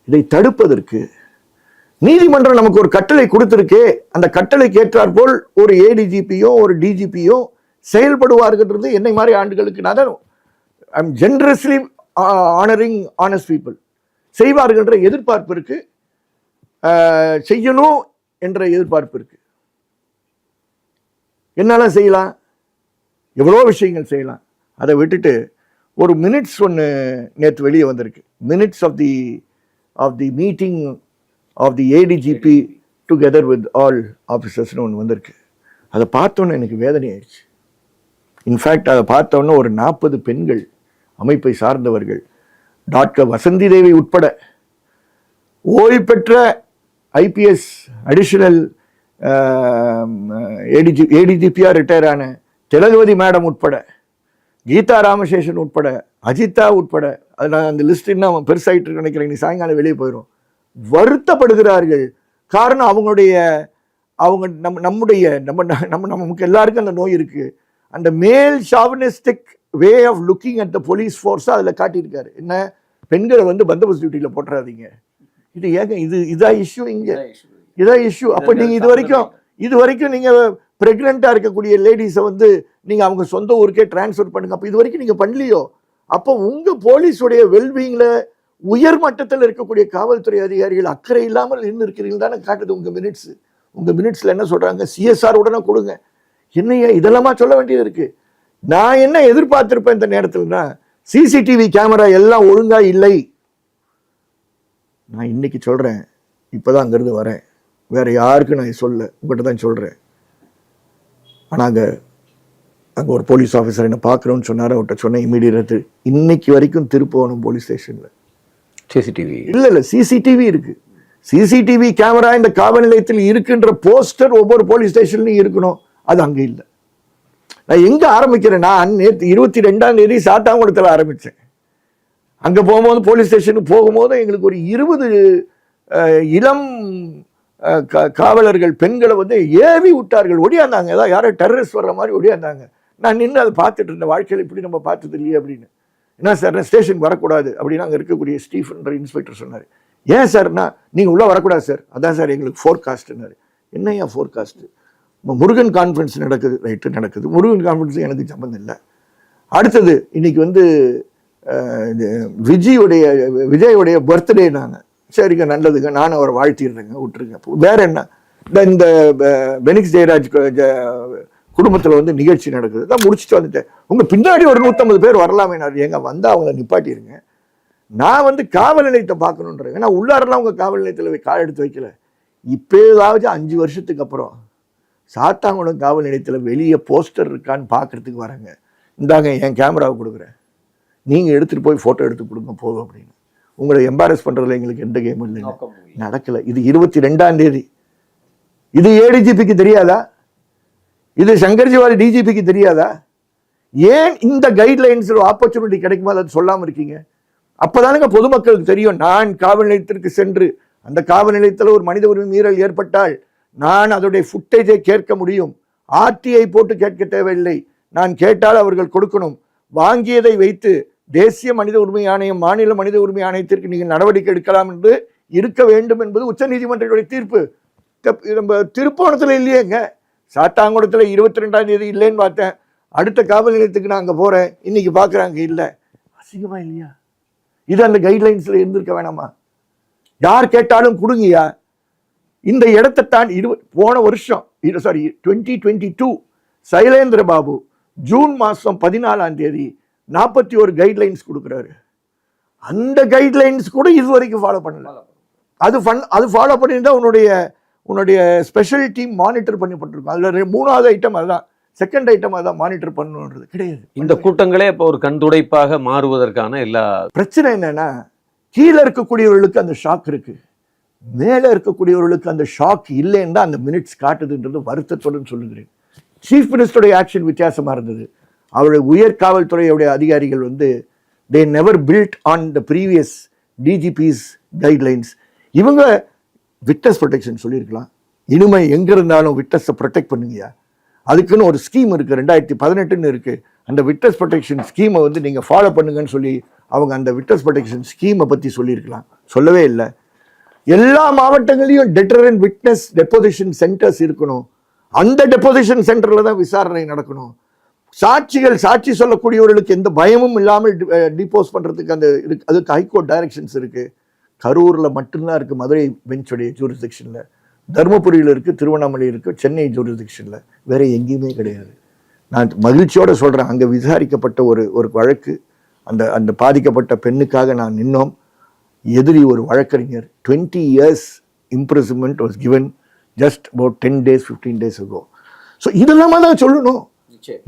Speaker 2: இதை தடுப்பதற்கு நீதிமன்றம் நமக்கு ஒரு கட்டளை கொடுத்துருக்கே, அந்த கட்டளை கேட்டாற்போல் ஒரு ஏடிஜிபியோ ஒரு டிஜிபியோ செயல்படுவார்கிறது என்னை மாதிரி ஆண்டுகளுக்கு நான் தான் I'm generously honouring honest people செய்வார்கள்ன்ற எதிர்பார்ப்பு இருக்கு, செய்யணும் என்ற எதிர்பார்ப்பு இருக்கு. என்னெல்லாம் செய்யலாம், எவ்வளோ விஷயங்கள் செய்யலாம். அதை விட்டுட்டு ஒரு மினிட்ஸ் ஒன்று நேற்று வெளியே வந்திருக்கு, minutes of the of the meeting of the ADGP together with all officers ஒன்று வந்திருக்கு. அதை பார்த்தோன்னே எனக்கு வேதனை ஆயிடுச்சு. இன்ஃபேக்ட் அதை பார்த்தோன்னே ஒரு 40 பெண்கள் அமைப்பை சார்ந்தவர்கள், டாக்டர் வசந்தி தேவி உட்பட, ஓய்வு பெற்ற IPS அடிஷனல் ADGPயா ரிட்டையர் ஆன திலகவதி மேடம் உட்பட, கீதா ராமசேஷன் உட்பட, அஜிதா உட்பட, அது நான் அந்த லிஸ்ட் இன்னும் பெருசாயிட்டு நினைக்கிறேன், நீ சாயங்காலம் வெளியே போயிடும், வருத்தப்படுகிறார்கள். காரணம் நமக்கு எல்லாருக்கும் அந்த நோய் இருக்கு. அந்த male chauvinistic way of looking at the police ஃபோர்ஸா அதில் காட்டியிருக்காரு. என்ன, பெண்களை பந்தோபஸ்து டியூட்டியில் போட்டுறாதீங்க. இது ஏங்க இதான் இஷ்யூ, இதான் இஷ்யூ. அப்போ நீங்க இது வரைக்கும் நீங்க பிரெக்னெண்டா இருக்கக்கூடிய லேடிஸை நீங்க அவங்க சொந்த ஊருக்கே டிரான்ஸ்ஃபர் பண்ணுங்க. அப்போ இது வரைக்கும் நீங்க பண்ணலையோ? அப்போ உங்க போலீஸுடைய வெல்பீயிங்ல உயர் மட்டத்தில் இருக்கக்கூடிய காவல்துறை அதிகாரிகள் அக்கறை இல்லாமல் இருக்கிறீர்கள் தானே காட்டுது உங்க மினிட்ஸ்ல என்ன சொல்றாங்க? CSR உடனே கொடுங்க. என்னையா இதெல்லாமா சொல்ல வேண்டியது இருக்கு? நான் என்ன எதிர்பார்த்திருப்பேன் இந்த நேரத்துலனா, CCTV கேமரா எல்லாம் ஒழுங்கா இல்லை. நான் இன்னைக்கு சொல்றேன், இப்பதான் அங்கிருந்து வரேன், வேற யாருக்கு நான் சொல்ல, உங்கள்கிட்ட தான் சொல்றேன். ஆனா அங்க ஒரு போலீஸ் ஆஃபீஸர் என்ன பார்க்கணும்னு சொன்னாரு. அவர்கிட்ட சொன்ன இமீடியட் இன்னைக்கு வரைக்கும் திருப்பவனம் போலீஸ் ஸ்டேஷன்ல
Speaker 1: CCTV
Speaker 2: இல்ல CCTV இருக்கு. CCTV கேமரா இந்த காவல் நிலையத்தில் இருக்கின்ற போஸ்டர் ஒவ்வொரு போலீஸ் ஸ்டேஷன்லயும் இருக்கணும். அது அங்க இல்லை. நான் எங்க ஆரம்பிக்கிறேன், நான் நேற்று 22ஆம் தேதி சாத்தாங்குளத்தில் ஆரம்பிச்சேன். அங்க போகும்போது போலீஸ் ஸ்டேஷனுக்கு போகும்போது எங்களுக்கு ஒரு 20 இளம் காவலர்கள் பெண்களை ஏவி விட்டார்கள், ஒடியாந்தாங்க. ஏதாவது யாரோ டெரரிஸ்ட் வர்ற மாதிரி ஒடியாந்தாங்க. நான் நின்று அதை பார்த்துட்டு இருந்தேன். வாழ்க்கையில் இப்படி நம்ம பார்த்தது இல்லையே அப்படின்னு. என்ன சார், ஸ்டேஷன் வரக்கூடாது அப்படின்னு அங்கே இருக்கக்கூடிய ஸ்டீஃபன் இன்ஸ்பெக்டர் சொன்னார். ஏன் சார்னா, நீங்கள் உள்ளே வரக்கூடாது சார், அதான் சார் எங்களுக்கு ஃபோர்காஸ்ட்னாரு. என்னையா ஃபோர்காஸ்ட்? முருகன் கான்ஃபரன்ஸ் நடக்குது, ரைட்டு நடக்குது. முருகன் கான்ஃபரன்ஸ் எனக்கு சம்பந்தம் இல்லை. அடுத்தது இன்னைக்கு விஜயோடைய பர்த்டே. நாங்கள் சரிங்க, நல்லதுங்க, நானும் அவரை வாழ்த்திடுறேங்க, விட்டுருங்க. வேற என்ன, இந்த பெனிக்ஸ் ஜெயராஜ் குடும்பத்தில் நிகழ்ச்சி நடக்குது, தான் முடிச்சுட்டு வந்துட்டேன். உங்க பின்னாடி ஒரு 150 பேர் வரலாமே. எங்க வந்தா அவங்கள நிப்பாட்டிருங்க. நான் காவல் நிலையத்தை பார்க்கணுன்றேன். நான் உள்ளாரெல்லாம் உங்க காவல் நிலையத்தில் கால் எடுத்து வைக்கல. இப்போதாவது 5 வருஷத்துக்கு அப்புறம் சாத்தாங்குளம் காவல் நிலையத்தில் வெளியே போஸ்டர் இருக்கான்னு பார்க்கறதுக்கு வரேங்க. இந்தாங்க என் கேமராவை கொடுக்குறேன், நீங்கள் எடுத்துகிட்டு போய் ஃபோட்டோ எடுத்து கொடுங்க போதும் அப்படின்னு. உங்களை எம்பாரஸ் பண்ணுறதுல எங்களுக்கு எந்த கேமும் இல்லைங்க, நடக்கலை. இது 22ஆம் தேதி. இது ADGPக்கு தெரியாதா? இது சங்கர்ஜிவால் DGPக்கு தெரியாதா? ஏன் இந்த கைட்லைன்ஸ் ஆப்பர்ச்சுனிட்டி கிடைக்குமா அதை சொல்லாமல் இருக்கீங்க? அப்போதானுங்க பொதுமக்களுக்கு தெரியும். நான் காவல் நிலையத்திற்கு சென்று அந்த காவல் நிலையத்தில் ஒரு மனித உரிமை மீறல் ஏற்பட்டால் நான் அதோடைய ஃபுட்டேஜை கேட்க முடியும். RTI போட்டு கேட்க தேவையில்லை. நான் கேட்டால் அவர்கள் கொடுக்கணும். வாங்கியதை வைத்து தேசிய மனித உரிமை ஆணையம், மாநில மனித உரிமை ஆணையத்திற்கு நீங்கள் நடவடிக்கை எடுக்கலாம் என்று இருக்க வேண்டும் என்பது உச்சநீதிமன்றத்துடைய தீர்ப்பு. நம்ம திருப்போணத்தில் இல்லையேங்க, சாத்தாங்குளத்தில் 22ஆம் தேதி இல்லைன்னு பார்த்தேன். அடுத்த காவல் நிலையத்துக்கு நான் அங்கே போகிறேன், இன்னைக்கு பார்க்குறாங்க இல்லை. அசிங்கமா இல்லையா? இது அந்த கைட்லைன்ஸில் இருந்திருக்க வேணாமா? யார் கேட்டாலும் கொடுங்கயா. இந்த இடத்தை தான் போன வருஷம் 2022 சைலேந்திர பாபு ஜூன் மாதம் 14ஆம் தேதி 41 கைட்லைன்ஸ் கொடுக்குறாரு. அந்த கைட்லைன்ஸ் கூட இது வரைக்கும் ஃபாலோ பண்ணல. அது ஃபாலோ பண்ணியிருந்தா உன்னுடைய ஸ்பெஷல் டீம் மானிட்டர் பண்ணப்பட்டிருக்கும். அதில் 3வது ஐட்டம் அதுதான், செகண்ட் ஐட்டம் அதுதான் மானிட்டர் பண்ணணுன்றது கிடையாது.
Speaker 1: இந்த கூட்டங்களே இப்போ ஒரு கண்துடைப்பாக மாறுவதற்கான எல்லா
Speaker 2: பிரச்சனை என்னன்னா, கீழே இருக்கக்கூடியவர்களுக்கு அந்த ஷாக் இருக்கு, மேலே இருக்கக்கூடியவர்களுக்கு அந்த ஷாக் இல்லைன்னு தான் அந்த மினிட்ஸ் காட்டுதுன்றது வருத்தத்துடன் சொல்லுகிறேன். சீஃப் மினிஸ்டருடைய ஆக்ஷன் வித்தியாசமா இருந்தது. அவருடைய உயர் காவல்துறையுடைய அதிகாரிகள் they never built on the previous DGP's guidelines. இவங்க விட்னஸ் ப்ரொடெக்ஷன் சொல்லியிருக்கலாம். இனிமே எங்க இருந்தாலும் விட்னஸை ப்ரொடெக்ட் பண்ணுங்கயா, அதுக்குன்னு ஒரு ஸ்கீம் இருக்கு, 2018 இருக்கு. அந்த விட்னஸ் ப்ரொடெக்ஷன் ஸ்கீமை நீங்க ஃபாலோ பண்ணுங்கன்னு சொல்லி அவங்க அந்த விட்னஸ் ப்ரொடெக்ஷன் ஸ்கீமை பத்தி சொல்லியிருக்கலாம். சொல்லவே இல்லை. எல்லா மாவட்டங்களையும் டெட்டரன்ட் விட்னஸ் டெபோசிஷன் சென்டர்ஸ் இருக்கணும். அந்த டெபோசிஷன் சென்டர்ல தான் விசாரணை நடக்கணும். சாட்சி சொல்லக்கூடியவர்களுக்கு எந்த பயமும் இல்லாமல் டிபோஸ் பண்றதுக்கு அதுக்கு ஹைகோர்ட் டைரக்ஷன்ஸ் இருக்கு. கரூர்ல மட்டும்தான் இருக்கு, மதுரை பெஞ்சுடைய ஜூரிஸ்டிக்ஷன்ல. தருமபுரியில் இருக்கு, திருவண்ணாமலை இருக்கு, சென்னை ஜூரிஸ்டிக்ஷன்ல, வேற எங்கேயுமே கிடையாது. நான் மகிழ்ச்சியோட சொல்றேன், அங்க விசாரிக்கப்பட்ட ஒரு வழக்கு, அந்த பாதிக்கப்பட்ட பெண்ணுக்காக நான் நின்னோம். எதிரி ஒரு வழக்கறிஞர் 20 years imprisonment was given just about 10 days 15 days ago. So இதெல்லாம் தான் சொல்லணும்.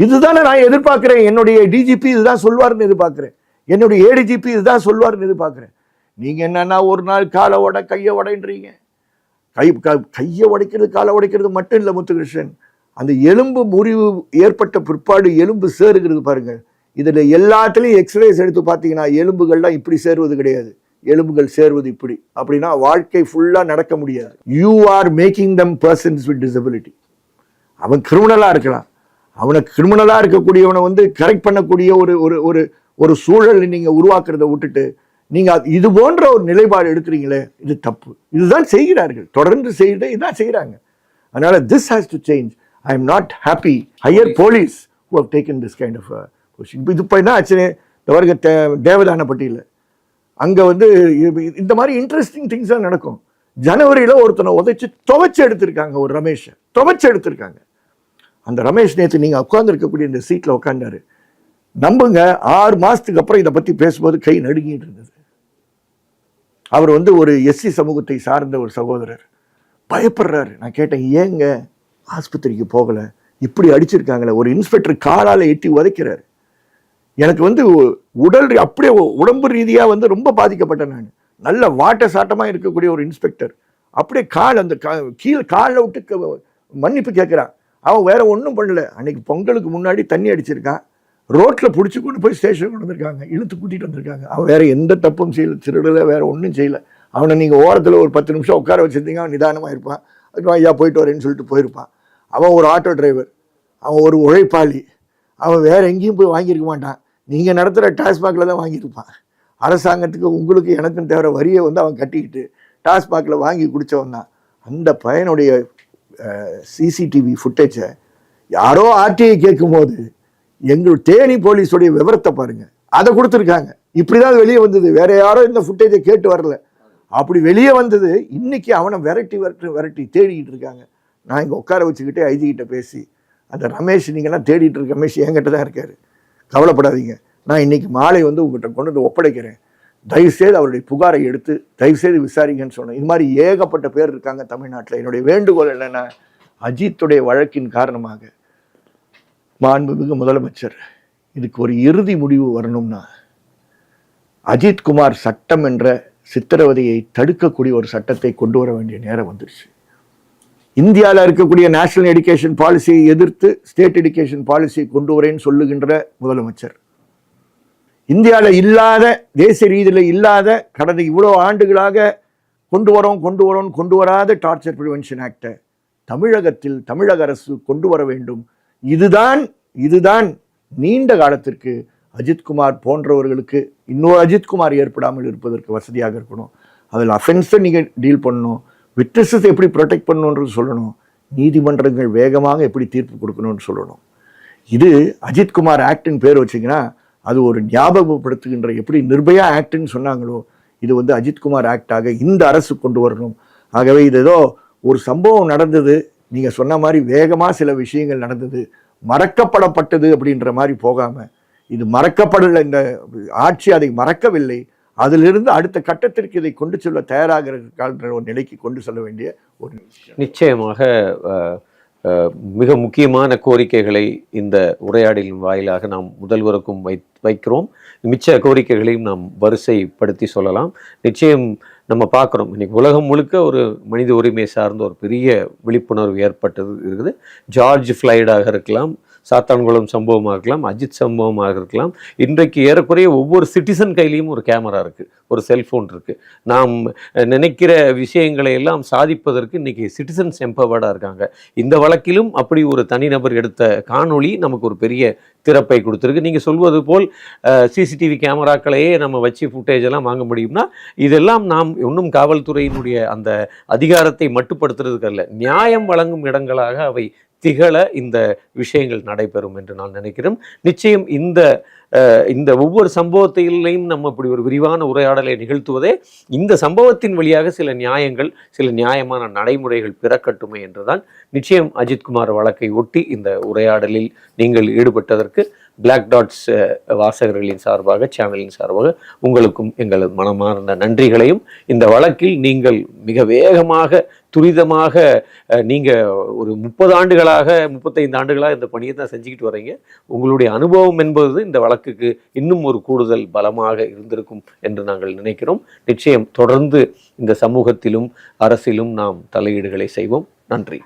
Speaker 2: இதுதானே நான் எதிர்பார்க்கிறேன். என்னுடைய டிஜிபி இதுதான் சொல்வார்னு எதிர்பார்க்கிறேன். என்னுடைய ஏடிஜிபி இதுதான் சொல்வார்னு எதிர்பார்க்கிறேன். நீங்க என்னன்னா ஒரு நாள் காலை உட கையை உடைன்றீங்க. கையை உடைக்கிறது காலை உடைக்கிறது மட்டும் இல்லை முத்துகிருஷ்ணன், அந்த எலும்பு முறிவு ஏற்பட்ட பிற்பாடு எலும்பு சேருகிறது பாருங்க. இதுல எல்லாத்துலயும் எக்ஸ்ரேஸ் எடுத்து பார்த்தீங்கன்னா எலும்புகள்லாம் இப்படி சேருவது கிடையாது. எலும்புகள் சேர்வது இப்படி. அப்படின்னா வாழ்க்கை ஃபுல்லா நடக்க முடியாது. You are making them persons with disability. அவன் கிரிமினலா இருக்கலாம். அவனை கிரிமினலா இருக்கக்கூடியவனை வந்து கரெக்ட் பண்ணக்கூடிய ஒரு ஒரு ஒரு ஒரு சூழல் நீங்க உருவாக்குறத விட்டுட்டு நீங்க இது போன்ற ஒரு நிலைப்பாடு எடுக்கிறீங்களே, இது தப்பு. இதுதான் செய்கிறார்கள், தொடர்ந்து செய்து இதான் செய்யறாங்க. அதனால this has to change. I am not happy. Higher police who have taken this kind of position. இது இப்போ என்ன ஆச்சு, இந்த வருக தேவதானப்பட்டியில் அங்கே வந்து இந்த மாதிரி இன்ட்ரெஸ்டிங் திங்ஸ் தான் நடக்கும். ஜனவரியில் ஒருத்தனை உதைச்சு துவைச்சு எடுத்திருக்காங்க, ஒரு ரமேஷை துவைச்சு எடுத்திருக்காங்க. அந்த ரமேஷ் நேற்று நீங்கள் உட்கார்ந்து இந்த சீட்டில் உட்காந்தாரு. நம்புங்க, 6 மாதத்துக்கு அப்புறம் இதை பற்றி பேசும்போது கை நடுங்கிட்டு இருந்தது. அவர் வந்து ஒரு எஸ்சி சமூகத்தை சார்ந்த ஒரு சகோதரர் பயப்படுறாரு. நான் கேட்டேன், ஏங்க ஆஸ்பத்திரிக்கு போகலை, இப்படி அடிச்சிருக்காங்களே, ஒரு இன்ஸ்பெக்டர் காலால் எட்டி உதைக்கிறாரு. எனக்கு வந்து உடல் அப்படியே உடம்பு ரீதியாக வந்து ரொம்ப பாதிக்கப்பட்டேன். நான் நல்ல வாட்ட சாட்டமாக இருக்கக்கூடிய ஒரு இன்ஸ்பெக்டர் அப்படியே அந்த கீழே காலில் விட்டு மன்னிப்பு கேட்குறான். அவன் வேற ஒன்றும் பண்ணல. அன்னைக்கு பொங்கலுக்கு முன்னாடி தண்ணி அடிச்சிருக்கான், ரோட்டில் பிடிச்சி கொண்டு போய் ஸ்டேஷன் கொண்டு வந்திருக்காங்க, இழுத்து கூட்டிகிட்டு வந்திருக்காங்க. அவன் வேற எந்த தப்பும் செய்யலை, திருடலை, வேற ஒன்றும் செய்யலை. அவனை நீங்கள் ஓரத்தில் ஒரு 10 நிமிஷம் உட்கார வச்சுருந்தீங்க, அவன் நிதானமாக இருப்பான். அதுக்கு ஐயா போயிட்டு வரேன்னு சொல்லிட்டு போயிருப்பான். அவன் ஒரு ஆட்டோ டிரைவர், அவன் ஒரு உழைப்பாளி, அவன் வேற எங்கேயும் போய் வாங்கியிருக்க மாட்டான். நீங்கள் நடத்துகிற டாஸ்மாகில் தான் வாங்கியிருப்பான். அரசாங்கத்துக்கு உங்களுக்கு எனக்கும் தேவை வரியை வந்து அவன் கட்டிக்கிட்டு டாஸ்மாகில் வாங்கி குடித்தவன் தான். அந்த பையனுடைய சிசிடிவி ஃபுட்டேஜை யாரோ ஆர்டிஐ கேட்கும்போது எங்கள் தேனி போலீஸுடைய விவரத்தை பாருங்க, அதை கொடுத்துருக்காங்க. இப்படிதான் வெளியே வந்தது, வேற யாரோ இந்த ஃபுட்டேஜை கேட்டு வரல, அப்படி வெளியே வந்தது. இன்னைக்கு அவனை விரட்டி தேடிக்கிட்டு இருக்காங்க. நான் இங்கே உட்கார வச்சுக்கிட்டே ஐஜி கிட்ட பேசி, அந்த ரமேஷ் நீங்கள்லாம் தேடிட்டு இருக்க ரமேஷ் என்கிட்ட தான் இருக்காரு, கவலைப்படாதீங்க, நான் இன்னைக்கு மாலை வந்து உங்கள்கிட்ட கொண்டு வந்து ஒப்படைக்கிறேன், தயவுசெய்து அவருடைய புகாரை எடுத்து தயவுசெய்து விசாரிங்கன்னு சொன்னேன். இது மாதிரி ஏகப்பட்ட பேர் இருக்காங்க தமிழ்நாட்டில். என்னுடைய வேண்டுகோள் என்னென்னா, அஜித்துடைய வழக்கின் காரணமாக மாண்புமிகு முதலமைச்சர் இதுக்கு ஒரு இறுதி முடிவு வரணும்னா, அஜித்குமார் சட்டம் என்ற சித்திரவதையை தடுக்கக்கூடிய ஒரு சட்டத்தை கொண்டு வர வேண்டிய நேரம் வந்துருச்சு. இந்தியாவில் இருக்கக்கூடிய நேஷனல் எஜுகேஷன் பாலிசியை எதிர்த்து ஸ்டேட் எஜுகேஷன் பாலிசியை கொண்டு வரேன்னு சொல்லுகின்ற முதலமைச்சர், இந்தியாவில் இல்லாத, தேசிய ரீதியில் இல்லாத, கடந்த இவ்வளோ ஆண்டுகளாக கொண்டு வராத டார்ச்சர் ப்ரிவென்ஷன் ஆக்டை தமிழகத்தில் தமிழக அரசு கொண்டு வர வேண்டும். இதுதான் நீண்ட காலத்திற்கு அஜித்குமார் போன்றவர்களுக்கு இன்னொரு அஜித்குமார் ஏற்படாமல் இருப்பதற்கு வசதியாக இருக்கணும். அதில் அஃபென்ஸை நீங்கள் டீல் பண்ணணும், விட்னஸஸ் எப்படி ப்ரொடெக்ட் பண்ணணுன்றது சொல்லணும், நீதிமன்றங்கள் வேகமாக எப்படி தீர்ப்பு கொடுக்கணும்னு சொல்லணும். இது அஜித்குமார் ஆக்டின் பேர் வச்சிங்கன்னா அது ஒரு ஞாபகப்படுத்துகின்ற, எப்படி நிர்பயா ஆக்ட்னு சொன்னாங்களோ இது வந்து அஜித்குமார் ஆக்டாக இந்த அரசு கொண்டு வரணும். ஆகவே இது ஏதோ ஒரு சம்பவம் நடந்தது, நீங்கள் சொன்ன மாதிரி வேகமாக சில விஷயங்கள் நடந்தது, மறக்கப்படப்பட்டது அப்படின்ற மாதிரி போகாமல், இது மறக்கப்படலை, இந்த ஆட்சி அதை மறக்கவில்லை, அதிலிருந்து அடுத்த கட்டத்திற்கு இதை கொண்டு செல்ல தயாராகிற ஒரு நிலைக்கு கொண்டு செல்ல வேண்டிய ஒரு
Speaker 1: நிச்சயமாக மிக முக்கியமான கோரிக்கைகளை இந்த உரையாடலின் வாயிலாக நாம் முதல்வருக்கும் வைக்கிறோம். மிச்ச கோரிக்கைகளையும் நாம் வரிசைப்படுத்தி சொல்லலாம். நிச்சயம் நம்ம பார்க்குறோம், இன்னைக்கு உலகம் முழுக்க ஒரு மனித உரிமை சார்ந்த ஒரு பெரிய விழிப்புணர்வு ஏற்பட்டது இருக்குது. ஜார்ஜ் ஃப்ளைடாக இருக்கலாம், சாத்தான்குளம் சம்பவமாக இருக்கலாம், அஜித் சம்பவமாக இருக்கலாம். இன்றைக்கு ஏறக்குறைய ஒவ்வொரு சிட்டிசன் கையிலையும் ஒரு கேமரா இருக்குது, ஒரு செல்ஃபோன் இருக்குது. நாம் நினைக்கிற விஷயங்களை எல்லாம் சாதிப்பதற்கு இன்றைக்கி சிட்டிசன்ஸ் எம்பவர்டாக இருக்காங்க. இந்த வழக்கிலும் அப்படி ஒரு தனிநபர் எடுத்த காணொளி நமக்கு ஒரு பெரிய திறப்பை கொடுத்துருக்கு. நீங்கள் சொல்வது போல் சிசிடிவி கேமராக்களையே நம்ம வச்சு ஃபுட்டேஜ் எல்லாம் வாங்க முடியும்னா, இதெல்லாம் நாம் இன்னும் காவல்துறையினுடைய அந்த அதிகாரத்தை மட்டுப்படுத்துறதுக்கு அல்ல, நியாயம் வழங்கும் இடங்களாக அவை திகழ இந்த விஷயங்கள் நடைபெறும் என்று நான் நினைக்கிறேன். நிச்சயம் இந்த ஒவ்வொரு சம்பவத்திலையும் நம்ம இப்படி ஒரு விரிவான உரையாடலை நிகழ்த்துவதே இந்த சம்பவத்தின் வழியாக சில நியாயங்கள், சில நியாயமான நடைமுறைகள் பிறக்கட்டுமே என்றுதான். நிச்சயம் அஜித்குமார் வழக்கை ஒட்டி இந்த உரையாடலில் நீங்கள் ஈடுபட்டதற்கு பிளாக் டாட்ஸ் வாசகர்களின் சார்பாக, சேனலின் சார்பாக உங்களுக்கும் எங்களது மனமார்ந்த நன்றிகளையும், இந்த வழக்கில் நீங்கள் மிக வேகமாக துரிதமாக நீங்கள் ஒரு 30 ஆண்டுகளாக 35 ஆண்டுகளாக இந்த பணியை தான் செஞ்சுக்கிட்டு வரீங்க. உங்களுடைய அனுபவம் என்பது இந்த வழக்குக்கு இன்னும் ஒரு கூடுதல் பலமாக இருந்திருக்கும் என்று நாங்கள் நினைக்கிறோம். நிச்சயம் தொடர்ந்து இந்த சமூகத்திலும் அரசிலும் நாம் தலையீடுகளை செய்வோம். நன்றி.